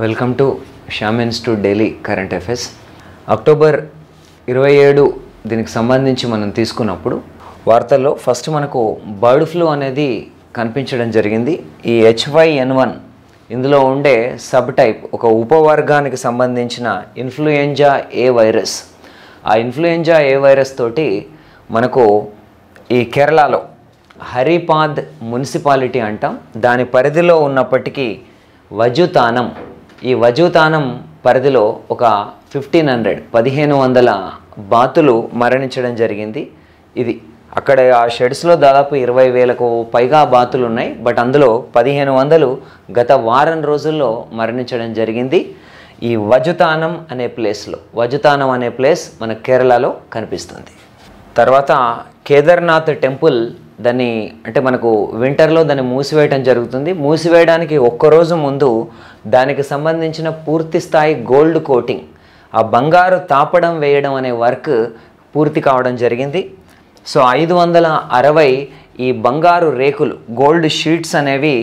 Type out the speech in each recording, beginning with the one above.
Welcome to Shyam institute daily current affairs. October 27 దీనికి సంబంధించి మనం తీసుకున్నప్పుడు వార్తల్లో ఫస్ట్ మనకు బర్డ్ ఫ్లూ అనేది కనిపించడం జరిగింది. ఈ H5N1 ఇందులో ఉండే సబ్ టైప్ ఒక ఉపవర్గానికి సంబంధించిన ఇన్ఫ్లుయెంజా ఏ వైరస్. ఆ ఇన్ఫ్లుయెంజా ఏ వైరస్ తోటి మనకు ఈ కేరళలో హరిపాద్ మున్సిపాలిటీ అంటాం, దాని పరిధిలో ఉన్నప్పటికీ వజుతానం, ఈ వజుతానం పరిధిలో ఒక 1500 బాతులు మరణించడం జరిగింది. ఇది అక్కడ ఆ షెడ్స్లో దాదాపు 20,000కు పైగా బాతులు ఉన్నాయి. బట్ అందులో 1500 గత వారం రోజుల్లో మరణించడం జరిగింది. ఈ వజుతానం అనే ప్లేస్ మన కేరళలో కనిపిస్తుంది. తర్వాత కేదార్నాథ్ టెంపుల్, దాన్ని అంటే మనకు వింటర్లో దాన్ని మూసివేయడం జరుగుతుంది. మూసివేయడానికి ఒక్కరోజు ముందు దానికి సంబంధించిన పూర్తి స్థాయి గోల్డ్ కోటింగ్, ఆ బంగారు తాపడం వేయడం అనే వర్క్ పూర్తి కావడం జరిగింది. సో 560 ఈ బంగారు రేకులు, గోల్డ్ షీట్స్ అనేవి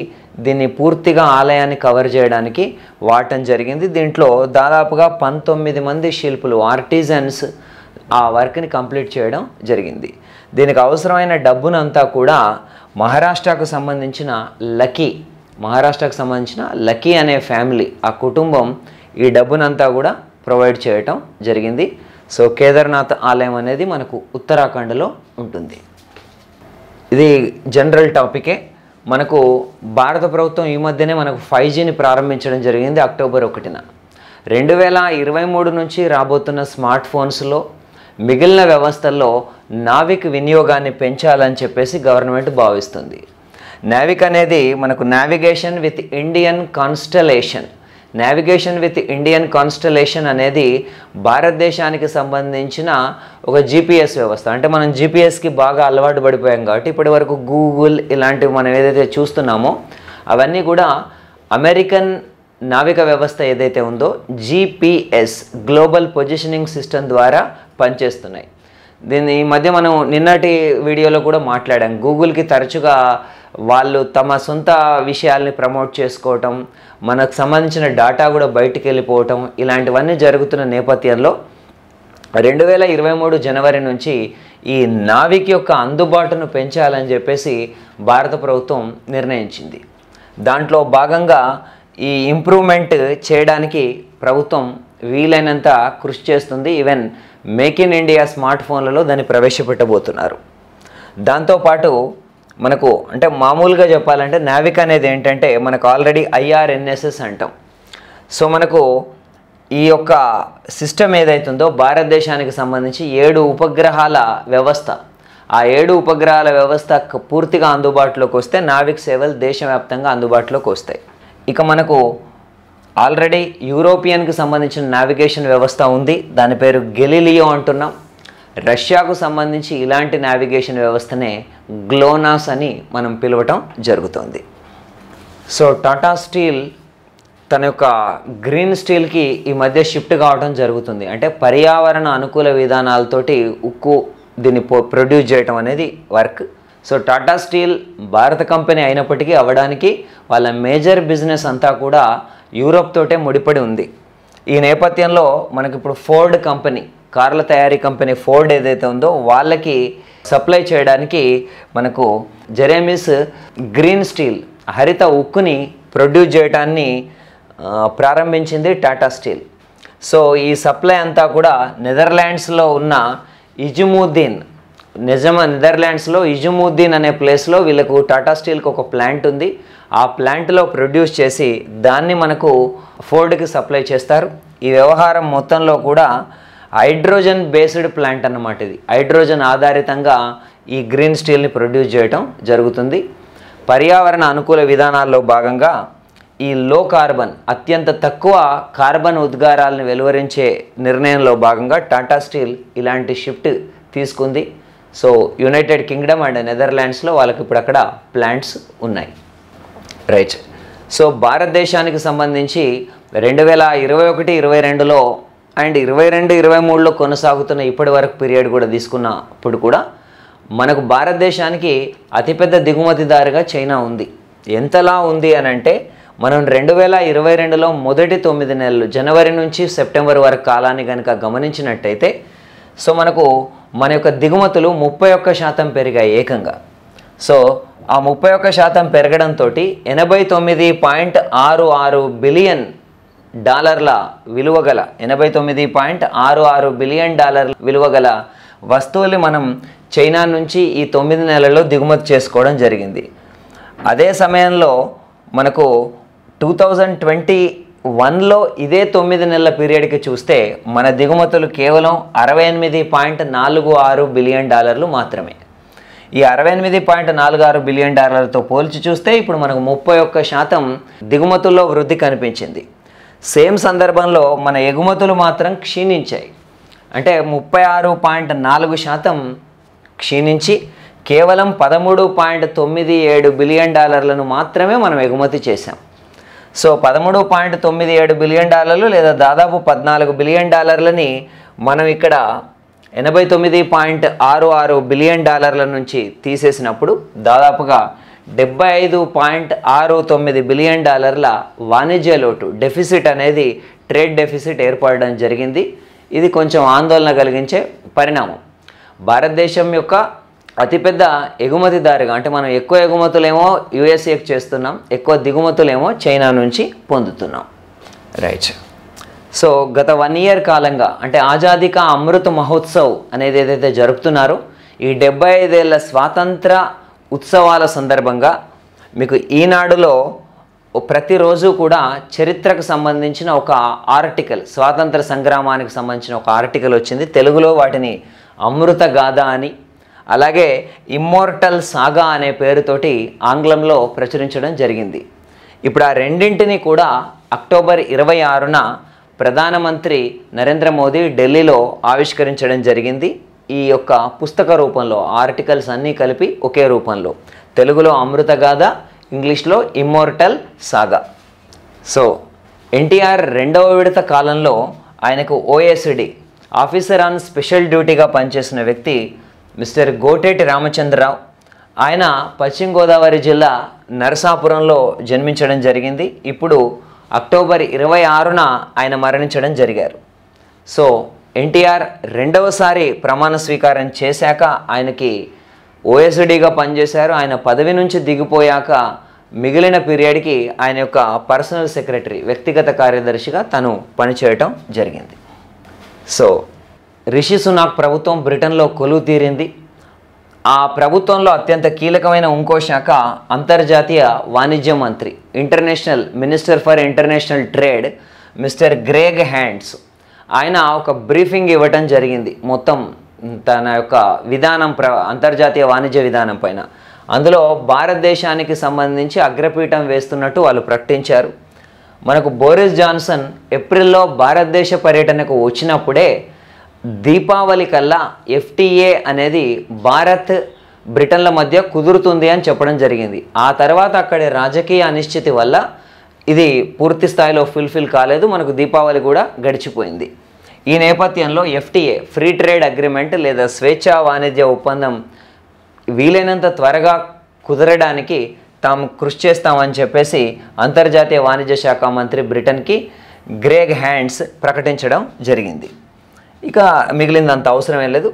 దీన్ని పూర్తిగా ఆలయాన్ని కవర్ చేయడానికి వాడటం జరిగింది. దీంట్లో దాదాపుగా 19 మంది శిల్పులు, ఆర్టిజన్స్ ఆ వర్క్ని కంప్లీట్ చేయడం జరిగింది. దీనికి అవసరమైన డబ్బునంతా కూడా మహారాష్ట్రకు సంబంధించిన లక్కీ అనే ఫ్యామిలీ, ఆ కుటుంబం ఈ డబ్బునంతా కూడా ప్రొవైడ్ చేయటం జరిగింది. సో కేదార్నాథ్ ఆలయం అనేది మనకు ఉత్తరాఖండ్లో ఉంటుంది. ఇది జనరల్ టాపికే. మనకు భారత ప్రభుత్వం ఈ మధ్యనే మనకు 5Gని ప్రారంభించడం జరిగింది అక్టోబర్ 1న. 2023 నుంచి రాబోతున్న స్మార్ట్ ఫోన్స్లో మిగిలిన వ్యవస్థల్లో నావిక్ వినియోగాన్ని పెంచాలని చెప్పేసి గవర్నమెంట్ భావిస్తుంది. నావిక్ అనేది మనకు నావిగేషన్ విత్ ఇండియన్ కాన్స్టలేషన్ అనేది భారతదేశానికి సంబంధించిన ఒక జీపీఎస్ వ్యవస్థ. అంటే మనం జీపీఎస్కి బాగా అలవాటు పడిపోయాం కాబట్టి ఇప్పటి వరకు గూగుల్ ఇలాంటివి మనం ఏదైతే చూస్తున్నామో అవన్నీ కూడా అమెరికన్ నావిక వ్యవస్థ ఏదైతే ఉందో జీపీఎస్, గ్లోబల్ పొజిషనింగ్ సిస్టమ్ ద్వారా పనిచేస్తున్నాయి. దీన్ని ఈ మధ్య మనం నిన్నటి వీడియోలో కూడా మాట్లాడాం. గూగుల్కి తరచుగా వాళ్ళు తమ సొంత విషయాల్ని ప్రమోట్ చేసుకోవటం, మనకు సంబంధించిన డేటా కూడా బయటికి వెళ్ళిపోవటం, ఇలాంటివన్నీ జరుగుతున్న నేపథ్యంలో 2023 జనవరి నుంచి ఈ నావిక్ యొక్క అందుబాటును పెంచాలని చెప్పేసి భారత ప్రభుత్వం నిర్ణయించింది. దాంట్లో భాగంగా ఈ ఇంప్రూవ్మెంట్ చేయడానికి ప్రభుత్వం వీలైనంత కృషి చేస్తుంది. Even make in India smart ఫోన్లలో దాన్ని ప్రవేశపెట్టబోతున్నారు. దాంతోపాటు మనకు అంటే మామూలుగా చెప్పాలంటే నావిక్ అనేది ఏంటంటే మనకు ఆల్రెడీ IRNSS అంటాం. సో మనకు ఈ యొక్క సిస్టమ్ ఏదైతుందో భారతదేశానికి సంబంధించి 7 ఉపగ్రహాల వ్యవస్థ, ఆ 7 ఉపగ్రహాల వ్యవస్థ పూర్తిగా అందుబాటులోకి వస్తే నావిక్ సేవలు దేశవ్యాప్తంగా అందుబాటులోకి వస్తాయి. ఇక మనకు ఆల్రెడీ యూరోపియన్కి సంబంధించిన నావిగేషన్ వ్యవస్థ ఉంది, దాని పేరు గెలీలియో అంటున్నాం. రష్యాకు సంబంధించి ఇలాంటి నావిగేషన్ వ్యవస్థనే గ్లోనాస్ అని మనం పిలవటం జరుగుతుంది. సో టాటా స్టీల్ తన యొక్క గ్రీన్ స్టీల్కి ఈ మధ్య షిఫ్ట్ కావడం జరుగుతుంది. అంటే పర్యావరణ అనుకూల విధానాలతోటి ఉక్కు దీన్ని ప్రొడ్యూస్ చేయటం అనేది వర్క్. సో టాటా స్టీల్ భారత కంపెనీ అయినప్పటికీ అవ్వడానికి వాళ్ళ మేజర్ బిజినెస్ అంతా కూడా యూరోప్ తోటే ముడిపడి ఉంది. ఈ నేపథ్యంలో మనకి ఇప్పుడు ఫోర్డ్ కంపెనీ, కార్ల తయారీ కంపెనీ ఫోర్డ్ ఏదైతే ఉందో వాళ్ళకి సప్లై చేయడానికి మనకు జెరెమిస్ గ్రీన్ స్టీల్, హరిత ఉక్కుని ప్రొడ్యూస్ చేయడాన్ని ప్రారంభించింది టాటా స్టీల్. సో ఈ సప్లై అంతా కూడా నెదర్లాండ్స్లో ఉన్న నెదర్లాండ్స్లో ఇజుముద్దీన్ అనే ప్లేస్లో వీళ్ళకు టాటా స్టీల్కి ఒక ప్లాంట్ ఉంది. ఆ ప్లాంట్లో ప్రొడ్యూస్ చేసి దాన్ని మనకు ఫోర్డ్కి సప్లై చేస్తారు. ఈ వ్యవహారం మొత్తంలో కూడా హైడ్రోజన్ బేస్డ్ ప్లాంట్ అన్నమాట. ఇది హైడ్రోజన్ ఆధారితంగా ఈ గ్రీన్ స్టీల్ని ప్రొడ్యూస్ చేయడం జరుగుతుంది. పర్యావరణ అనుకూల విధానాల్లో భాగంగా ఈ లో కార్బన్, అత్యంత తక్కువ కార్బన్ ఉద్గారాలను వెలువరించే నిర్ణయంలో భాగంగా టాటా స్టీల్ ఇలాంటి షిఫ్ట్ తీసుకుంది. సో యునైటెడ్ కింగ్డమ్ అండ్ నెదర్లాండ్స్లో వాళ్ళకి ఇప్పుడు అక్కడ ప్లాంట్స్ ఉన్నాయి. రైట్. సో భారతదేశానికి సంబంధించి 2021-22లో అండ్ 22-23లో కొనసాగుతున్న ఇప్పటి వరకు పీరియడ్ కూడా తీసుకున్నప్పుడు కూడా మనకు భారతదేశానికి అతిపెద్ద దిగుమతిదారుగా చైనా ఉంది. ఎంతలా ఉంది అని అంటే మనం 2022లో మొదటి 9 నెలలు జనవరి నుంచి సెప్టెంబర్ వరకు కాలాన్ని కనుక గమనించినట్టయితే సో మనకు మన యొక్క దిగుమతులు 31% పెరిగాయి ఏకంగా. సో ఆ 31% పెరగడంతో 89.66 బిలియన్ డాలర్ల విలువగల 89.66 బిలియన్ డాలర్ల విలువగల వస్తువులు మనం చైనా నుంచి ఈ 9 నెలల్లో దిగుమతి చేసుకోవడం జరిగింది. అదే సమయంలో మనకు 2021లో ఇదే 9 నెలల పీరియడ్కి చూస్తే మన దిగుమతులు కేవలం 68.46 బిలియన్ డాలర్లు మాత్రమే. ఈ 68.46 బిలియన్ డాలర్లతో పోల్చి చూస్తే ఇప్పుడు మనకు 31% దిగుమతుల్లో వృద్ధి కనిపించింది. సేమ్ సందర్భంలో మన ఎగుమతులు మాత్రం క్షీణించాయి. అంటే 36.4% క్షీణించి కేవలం 13.97 బిలియన్ డాలర్లను మాత్రమే మనం ఎగుమతి చేశాం. సో 13.97 బిలియన్ డాలర్లు లేదా దాదాపు 14 బిలియన్ డాలర్లని మనం ఇక్కడ 89.66 బిలియన్ డాలర్ల నుంచి తీసేసినప్పుడు దాదాపుగా 75.69 బిలియన్ డాలర్ల వాణిజ్య లోటు డెఫిసిట్ అనేది ట్రేడ్ డెఫిసిట్ ఏర్పడడం జరిగింది. ఇది కొంచెం ఆందోళన కలిగించే పరిణామం. భారతదేశం యొక్క అతిపెద్ద ఎగుమతిదారుగా అంటే మనం ఎక్కువ ఎగుమతులేమో యుఎస్ఏకి చేస్తున్నాం, ఎక్కువ దిగుమతులేమో చైనా నుంచి పొందుతున్నాం. రైట్. సో గత 1 ఇయర్ కాలంగా అంటే ఆజాదీ కా అమృత్ మహోత్సవ్ అనేది ఏదైతే జరుపుతున్నారో ఈ 75 ఏళ్ల స్వాతంత్ర ఉత్సవాల సందర్భంగా మీకు ఈనాడులో ప్రతిరోజు కూడా చరిత్రకు సంబంధించిన ఒక ఆర్టికల్, స్వాతంత్ర సంగ్రామానికి సంబంధించిన ఒక ఆర్టికల్ వచ్చింది. తెలుగులో వాటిని అమృత గాథ అని, అలాగే ఇమ్మోర్టల్ సాగా అనే పేరుతోటి ఆంగ్లంలో ప్రచురించడం జరిగింది. ఇప్పుడు ఆ రెండింటిని కూడా అక్టోబర్ 26న ప్రధానమంత్రి నరేంద్ర మోదీ ఢిల్లీలో ఆవిష్కరించడం జరిగింది. ఈ యొక్క పుస్తక రూపంలో ఆర్టికల్స్ అన్నీ కలిపి ఒకే రూపంలో, తెలుగులో అమృత గాథ, ఇంగ్లీష్లో ఇమ్మోర్టల్ సాగా. సో ఎన్టీఆర్ 2వ విడత కాలంలో ఆయనకు ఓఎస్డి ఆఫీసర్ ఆన్ స్పెషల్ డ్యూటీగా పనిచేసిన వ్యక్తి మిస్టర్ గోటేటి రామచంద్రరావు. ఆయన పశ్చిమ గోదావరి జిల్లా నరసాపురంలో జన్మించడం జరిగింది. ఇప్పుడు అక్టోబర్ 26న ఆయన మరణించడం జరిగారు. సో ఎన్టీఆర్ 2వసారి ప్రమాణ స్వీకారం చేశాక ఆయనకి ఓఎస్డీగా పనిచేశారు. ఆయన పదవి నుంచి దిగిపోయాక మిగిలిన పీరియడ్కి ఆయన యొక్క పర్సనల్ సెక్రటరీ, వ్యక్తిగత కార్యదర్శిగా తను పనిచేయటం జరిగింది. సో రిషి సునాక్ ప్రభుత్వం బ్రిటన్లో కొలువు తీరింది. ఆ ప్రభుత్వంలో అత్యంత కీలకమైన ఇంకో శాఖ అంతర్జాతీయ వాణిజ్య మంత్రి, international minister for international trade mister Greg hands. ఆయన ఒక బ్రీఫింగ్ ఇవ్వటం జరిగింది మొత్తం తన యొక్క విధానం, అంతర్జాతీయ వాణిజ్య విధానం పైన. అందులో భారతదేశానికి సంబంధించి అగ్రపీఠం వేస్తున్నట్టు వాళ్ళు ప్రకటించారు. మనకు బోరిస్ జాన్సన్ ఏప్రిల్లో భారతదేశ పర్యటనకు వచ్చినప్పుడే దీపావళి కల్లా ఎఫ్టీఏ అనేది భారత్ బ్రిటన్ల మధ్య కుదురుతుంది అని చెప్పడం జరిగింది. ఆ తర్వాత అక్కడి రాజకీయ అనిశ్చితి వల్ల ఇది పూర్తి స్థాయిలో ఫుల్ఫిల్ కాలేదు. మనకు దీపావళి కూడా గడిచిపోయింది. ఈ నేపథ్యంలో ఎఫ్టీఏ, ఫ్రీ ట్రేడ్ అగ్రిమెంట్ లేదా స్వేచ్ఛా వాణిజ్య ఒప్పందం వీలైనంత త్వరగా కుదరడానికి తాము కృషి చేస్తామని చెప్పేసి అంతర్జాతీయ వాణిజ్య శాఖ మంత్రి బ్రిటన్కి గ్రేగ్ హ్యాండ్స్ ప్రకటించడం జరిగింది. ఇక మిగిలిందంత అవసరం లేదు.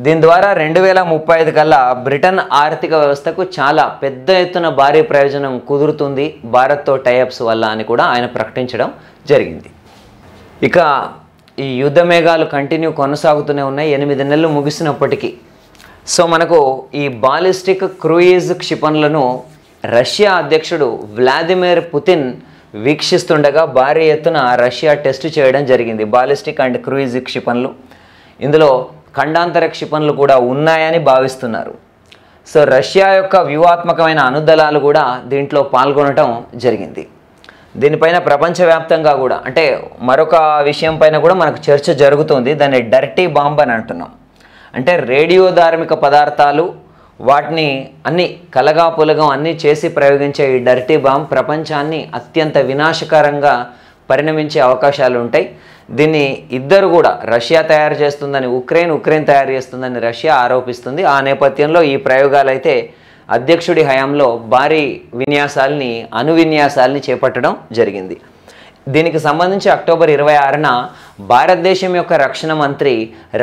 దీని ద్వారా 2035 కల్లా బ్రిటన్ ఆర్థిక వ్యవస్థకు చాలా పెద్ద ఎత్తున భారీ ప్రయోజనం కుదురుతుంది భారత్తో టైఅప్స్ వల్ల అని కూడా ఆయన ప్రకటించడం జరిగింది. ఇక ఈ యుద్ధ మేఘాలు కంటిన్యూ కొనసాగుతూనే ఉన్నాయి 8 నెలలు ముగిసినప్పటికీ. సో మనకు ఈ బాలిస్టిక్ క్రూయిజ్ క్షిపణులను రష్యా అధ్యక్షుడు వ్లాదిమిర్ పుతిన్ వీక్షిస్తుండగా భారీ ఎత్తున రష్యా టెస్ట్ చేయడం జరిగింది. బాలిస్టిక్ అండ్ క్రూయిజ్ క్షిపణులు, ఇందులో ఖండాంతర క్షిపణులు కూడా ఉన్నాయని భావిస్తున్నారు. సో రష్యా యొక్క వ్యూహాత్మకమైన అనుదళాలు కూడా దీంట్లో పాల్గొనడం జరిగింది. దీనిపైన ప్రపంచవ్యాప్తంగా కూడా అంటే మరొక విషయం పైన కూడా మనకు చర్చ జరుగుతుంది. దాన్ని డర్టీ బాంబ్ అని అంటున్నాం. అంటే రేడియో ధార్మిక పదార్థాలు, వాటిని అన్ని కలగాపులగం అన్నీ చేసి ప్రయోగించే ఈ డర్టీ బాంబ్ ప్రపంచాన్ని అత్యంత వినాశకరంగా పరిణమించే అవకాశాలు ఉంటాయి. దీన్ని ఇద్దరు కూడా రష్యా తయారు చేస్తుందని ఉక్రెయిన్ తయారు చేస్తుందని రష్యా ఆరోపిస్తుంది. ఆ నేపథ్యంలో ఈ ప్రయోగాలు అయితే అధ్యక్షుడి హయాంలో భారీ విన్యాసాల్ని అణువిన్యాసాల్ని చేపట్టడం జరిగింది. దీనికి సంబంధించి అక్టోబర్ 26న భారతదేశం యొక్క రక్షణ మంత్రి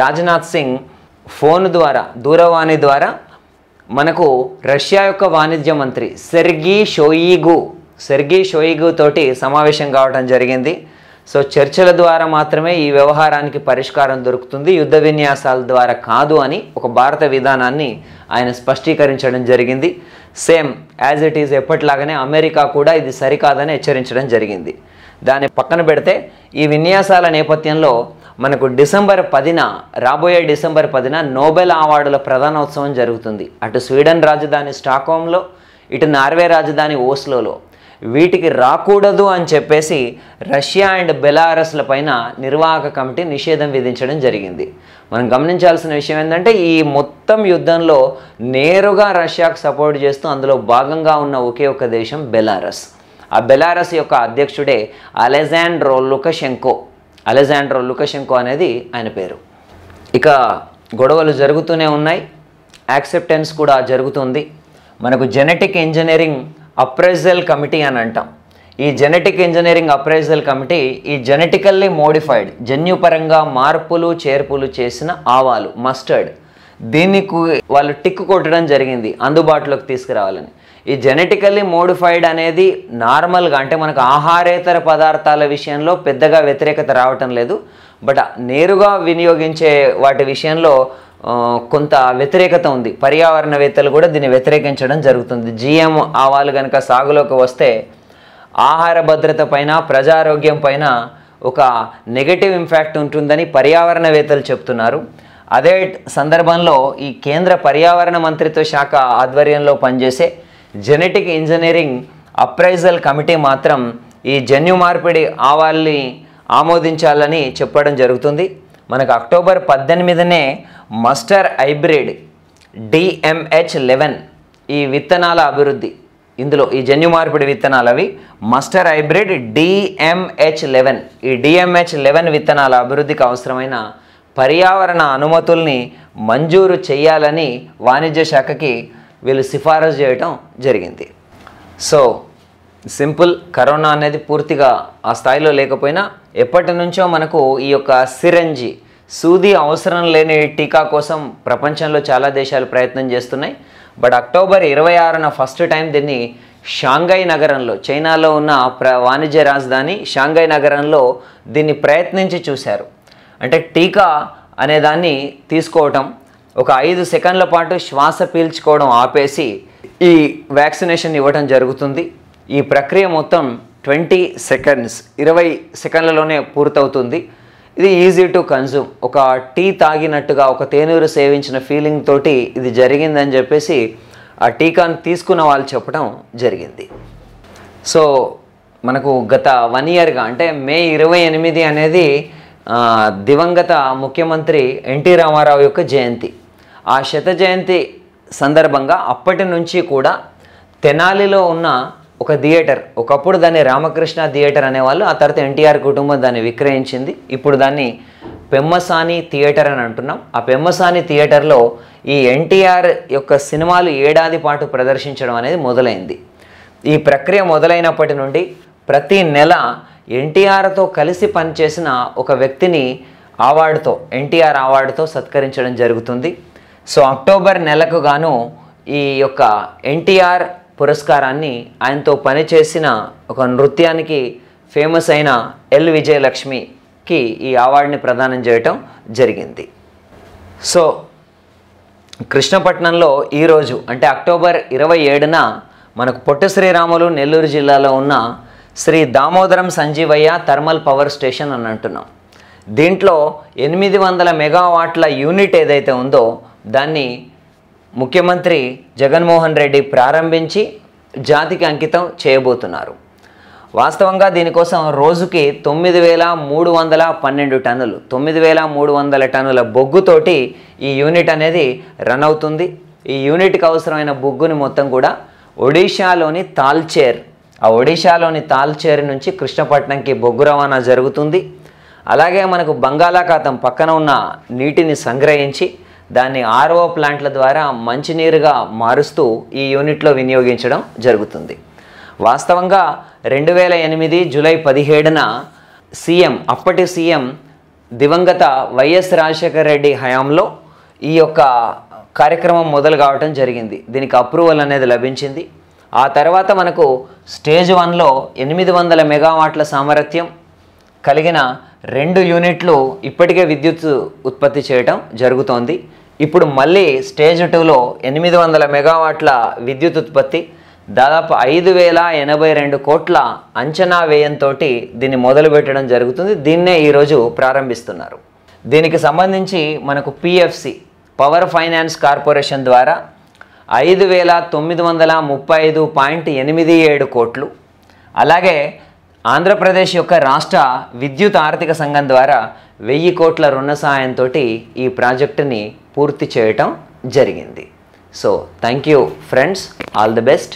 రాజ్నాథ్ సింగ్ ఫోన్ ద్వారా దూరవాణి ద్వారా మనకు రష్యా యొక్క వాణిజ్య మంత్రి సెర్గీ షోయిగు తోటి సమావేశం కావడం జరిగింది. సో చర్చల ద్వారా మాత్రమే ఈ వ్యవహారానికి పరిష్కారం దొరుకుతుంది, యుద్ధ విన్యాసాల ద్వారా కాదు అని ఒక భారత విధానాన్ని ఆయన స్పష్టీకరించడం జరిగింది. సేమ్ యాజ్ ఇట్ ఈజ్ ఎప్పటిలాగానే అమెరికా కూడా ఇది సరికాదని హెచ్చరించడం జరిగింది. దాన్ని పక్కన పెడితే ఈ విన్యాసాల నేపథ్యంలో మనకు రాబోయే డిసెంబర్ 10న నోబెల్ అవార్డుల ప్రధానోత్సవం జరుగుతుంది. అటు స్వీడన్ రాజధాని స్టాక్హోమ్లో, ఇటు నార్వే రాజధాని ఓస్లోలో. వీటికి రాకూడదు అని చెప్పేసి రష్యా అండ్ బెలారస్ల పైన నిర్వాహక కమిటీ నిషేధం విధించడం జరిగింది. మనం గమనించాల్సిన విషయం ఏంటంటే ఈ మొత్తం యుద్ధంలో నేరుగా రష్యాకు సపోర్ట్ చేస్తూ అందులో భాగంగా ఉన్న ఒకే ఒక దేశం బెలారస్. ఆ బెలారస్ యొక్క అధ్యక్షుడే అలెజాండ్రో లుకషెంకో అనేది ఆయన పేరు. ఇక గొడవలు జరుగుతూనే ఉన్నాయి, యాక్సెప్టెన్స్ కూడా జరుగుతుంది. మనకు జెనెటిక్ ఇంజనీరింగ్ అప్రైజల్ కమిటీ అని అంటాం. ఈ జెనెటిక్ ఇంజనీరింగ్ అప్రైజల్ కమిటీ ఈ జెనెటికల్లీ మోడిఫైడ్ జన్యుపరంగా మార్పులు చేర్పులు చేసిన ఆవాలు మస్టర్డ్ దీన్ని వాళ్ళు టిక్ కొట్టడం జరిగింది అందుబాటులోకి తీసుకురావాలని. ఈ జెనెటికల్లీ మోడిఫైడ్ అనేది నార్మల్గా అంటే మనకు ఆహారేతర పదార్థాల విషయంలో పెద్దగా వ్యతిరేకత రావటం లేదు, బట్ నేరుగా వినియోగించే వాటి విషయంలో కొంత వ్యతిరేకత ఉంది. పర్యావరణవేత్తలు కూడా దీన్ని వ్యతిరేకించడం జరుగుతుంది. జిఎం ఆవాలు కనుక సాగులోకి వస్తే ఆహార భద్రత పైన, ప్రజారోగ్యం పైన ఒక నెగటివ్ ఇంపాక్ట్ ఉంటుందని పర్యావరణవేత్తలు చెప్తున్నారు. అదే సందర్భంలో ఈ కేంద్ర పర్యావరణ మంత్రిత్వ శాఖ ఆధ్వర్యంలో పనిచేసే జెనెటిక్ ఇంజనీరింగ్ అప్రైజల్ కమిటీ మాత్రం ఈ జన్యు మార్పిడి ఆవాల్ని ఆమోదించాలని చెప్పడం జరుగుతుంది. మనకు అక్టోబర్ 18నే మస్టర్ హైబ్రిడ్ DMH11 ఈ విత్తనాల అభివృద్ధి, ఇందులో ఈ జన్యు మార్పిడి విత్తనాలు అవి మస్టర్ హైబ్రిడ్ DMH11 ఈ DMH11 విత్తనాల అభివృద్ధికి అవసరమైన పర్యావరణ అనుమతుల్ని మంజూరు చేయాలని వాణిజ్య శాఖకి వీళ్ళు సిఫారసు చేయటం జరిగింది. సో సింపుల్, కరోనా అనేది పూర్తిగా ఆ స్థాయిలో లేకపోయినా ఎప్పటి నుంచో మనకు ఈ యొక్క సూది అవసరం లేని టీకా కోసం ప్రపంచంలో చాలా దేశాలు ప్రయత్నం చేస్తున్నాయి. బట్ అక్టోబర్ 26న ఫస్ట్ టైం దీన్ని షాంఘై నగరంలో, చైనాలో ఉన్న వాణిజ్య రాజధాని షాంఘై నగరంలో దీన్ని ప్రయత్నించి చూశారు. అంటే టీకా అనే దాన్ని తీసుకోవటం, ఒక 5 సెకండ్ల పాటు శ్వాస పీల్చుకోవడం ఆపేసి ఈ వ్యాక్సినేషన్ ఇవ్వడం జరుగుతుంది. ఈ ప్రక్రియ మొత్తం 20 సెకండ్లలోనే పూర్తవుతుంది. ఇది ఈజీ టు కన్జ్యూమ్, ఒక టీ తాగినట్టుగా, ఒక తేనీరు సేవించిన ఫీలింగ్ తోటి ఇది జరిగిందని చెప్పేసి ఆ టీకాను తీసుకున్న వాళ్ళు చెప్పడం జరిగింది. సో మనకు గత 1 ఇయర్గా అంటే మే 28 అనేది దివంగత ముఖ్యమంత్రి ఎన్టీ రామారావు యొక్క జయంతి. ఆ శత జయంతి సందర్భంగా అప్పటి నుంచి కూడా తెనాలిలో ఉన్న ఒక థియేటర్, ఒకప్పుడు దాన్ని రామకృష్ణ థియేటర్ అనేవాళ్ళు, ఆ తర్వాత ఎన్టీఆర్ కుటుంబం దాన్ని విక్రయించింది. ఇప్పుడు దాన్ని పెమ్మసాని థియేటర్ అని అంటున్నాం. ఆ పెమ్మసాని థియేటర్లో ఈ ఎన్టీఆర్ యొక్క సినిమాలు ఏడాది పాటు ప్రదర్శించడం అనేది మొదలైంది. ఈ ప్రక్రియ మొదలైనప్పటి నుండి ప్రతి నెల ఎన్టీఆర్తో కలిసి పనిచేసిన ఒక వ్యక్తిని ఎన్టీఆర్ అవార్డుతో సత్కరించడం జరుగుతుంది. సో అక్టోబర్ నెలకు గాను ఈ యొక్క ఎన్టీఆర్ పురస్కారాన్ని ఆయనతో పనిచేసిన ఒక నృత్యానికి ఫేమస్ అయిన ఎల్ విజయలక్ష్మికి ఈ అవార్డుని ప్రదానం చేయటం జరిగింది. సో కృష్ణపట్నంలో ఈరోజు అంటే అక్టోబర్ 27న మనకు పొట్టి శ్రీరాములు నెల్లూరు జిల్లాలో ఉన్న Sri Damodaram Sanjeevaiah thermal power station అని అంటున్నాం. దీంట్లో 800 మెగావాట్ల యూనిట్ ఏదైతే ఉందో దాన్ని ముఖ్యమంత్రి జగన్మోహన్ రెడ్డి ప్రారంభించి జాతికి అంకితం చేయబోతున్నారు. వాస్తవంగా దీనికోసం రోజుకి 9312 టన్నులు 9300 టన్నుల బొగ్గుతోటి ఈ యూనిట్ అనేది రన్ అవుతుంది. ఈ యూనిట్కి అవసరమైన బొగ్గుని మొత్తం కూడా ఒడిషాలోని తాల్చేర్ నుంచి కృష్ణపట్నంకి బొగ్గు రవాణా జరుగుతుంది. అలాగే మనకు బంగాళాఖాతం పక్కన ఉన్న నీటిని సంగ్రహించి దాన్ని ఆర్ఓ ప్లాంట్ల ద్వారా మంచినీరుగా మారుస్తూ ఈ యూనిట్లో వినియోగించడం జరుగుతుంది. వాస్తవంగా 2008 జూలై 17న అప్పటి సీఎం దివంగత వైఎస్ రాజశేఖర రెడ్డి హయాంలో ఈ యొక్క కార్యక్రమం మొదలు కావటం జరిగింది. దీనికి అప్రూవల్ అనేది లభించింది. ఆ తర్వాత మనకు స్టేజ్ 1లో 800 మెగావాట్ల సామర్థ్యం కలిగిన 2 యూనిట్లు ఇప్పటికే విద్యుత్ ఉత్పత్తి చేయటం జరుగుతోంది. ఇప్పుడు మళ్ళీ స్టేజ్ 2లో 800 మెగావాట్ల విద్యుత్ ఉత్పత్తి దాదాపు 5082 కోట్ల అంచనా వ్యయంతో దీన్ని మొదలు పెట్టడం జరుగుతుంది. దీన్నే ఈరోజు ప్రారంభిస్తున్నారు. దీనికి సంబంధించి మనకు పిఎఫ్సి పవర్ ఫైనాన్స్ కార్పొరేషన్ ద్వారా 5935.87 కోట్లు, అలాగే ఆంధ్రప్రదేశ్ యొక్క రాష్ట్ర విద్యుత్ ఆర్థిక సంఘం ద్వారా 1000 కోట్ల రుణ సహాయంతో ఈ ప్రాజెక్టుని పూర్తి చేయటం జరిగింది. So thank you friends, all the best.